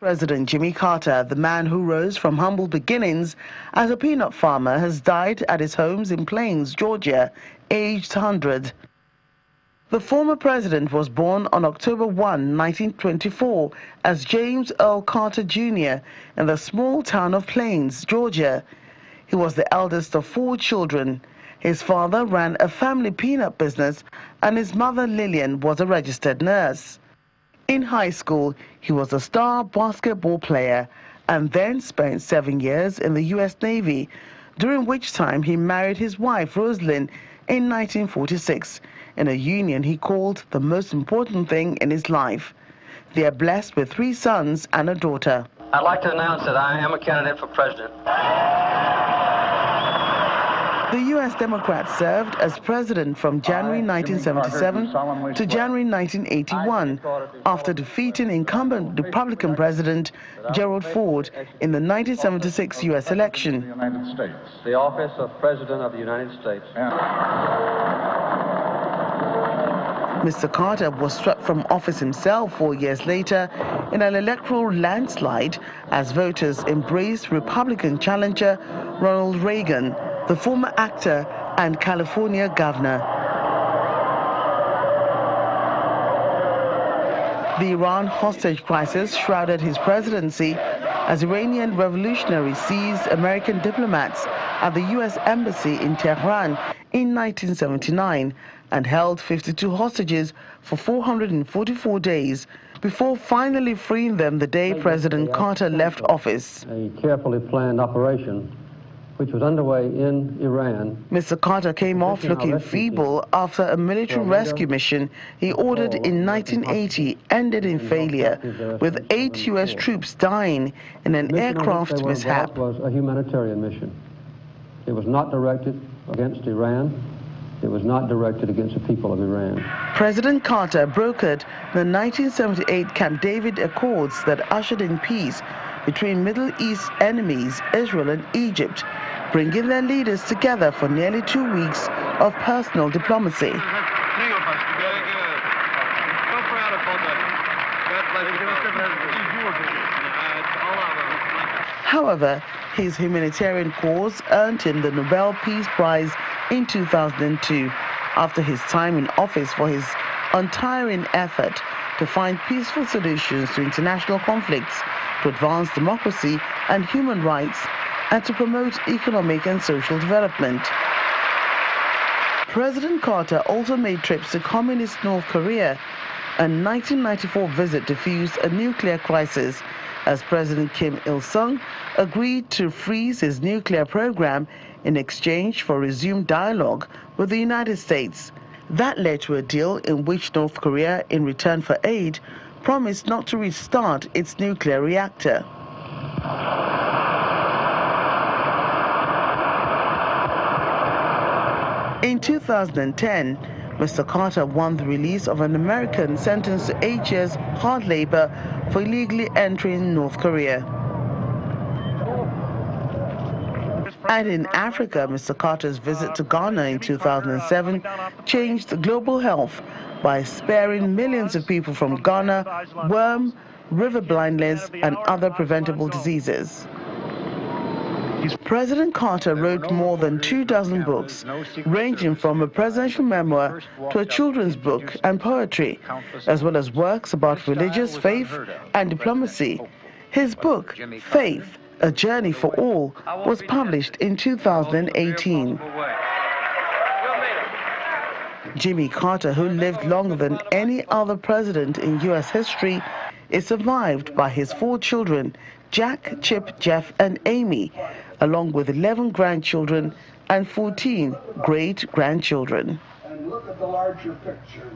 President Jimmy Carter, the man who rose from humble beginnings as a peanut farmer, has died at his home in Plains, Georgia, aged 100. The former president was born on October 1, 1924, as James Earl Carter Jr. in the small town of Plains, Georgia. He was the eldest of 4 children. His father ran a family peanut business, and his mother, Lillian, was a registered nurse. In high school, he was a star basketball player and then spent 7 years in the U.S. Navy, during which time he married his wife, Rosalind, in 1946, in a union he called the most important thing in his life. They are blessed with 3 sons and a daughter. I'd like to announce that I am a candidate for president. The U.S. Democrat served as president from January 1977 to January 1981 after defeating incumbent Republican President Gerald Ford in the 1976 U.S. election. The office of President of the United States. Mr. Carter was swept from office himself 4 years later in an electoral landslide as voters embraced Republican challenger Ronald Reagan, the former actor and California governor. The Iran hostage crisis shrouded his presidency as Iranian revolutionaries seized American diplomats at the U.S. Embassy in Tehran in 1979 and held 52 hostages for 444 days before finally freeing them the day President Carter left office. A carefully planned operation which was underway in Iran. Mr. Carter came off looking feeble after a military rescue mission he ordered in 1980 ended in failure, with 8 U.S. troops dying in an aircraft mishap. It was a humanitarian mission. It was not directed against Iran. It was not directed against the people of Iran. President Carter brokered the 1978 Camp David Accords that ushered in peace between Middle East enemies, Israel and Egypt, bringing their leaders together for nearly 2 weeks of personal diplomacy. However, his humanitarian cause earned him the Nobel Peace Prize in 2002 after his time in office for his untiring effort to find peaceful solutions to international conflicts, to advance democracy and human rights, and to promote economic and social development. President Carter also made trips to communist North Korea. A 1994 visit diffused a nuclear crisis as President Kim Il-sung agreed to freeze his nuclear program in exchange for resumed dialogue with the United States. That led to a deal in which North Korea, in return for aid, promised not to restart its nuclear reactor. In 2010, Mr. Carter won the release of an American sentenced to 8 years hard labor for illegally entering North Korea. And in Africa, Mr. Carter's visit to Ghana in 2007 changed global health by sparing millions of people from Ghana worm, river blindness, and other preventable diseases. President Carter wrote more than 24 books, ranging from a presidential memoir to a children's book and poetry, as well as works about religious faith and diplomacy. His book, Faith, A Journey for All, was published in 2018. Jimmy Carter, who lived longer than any other president in U.S. history, is survived by his 4 children, Jack, Chip, Jeff, and Amy, along with 11 grandchildren and 14 great-grandchildren. And look at the larger picture.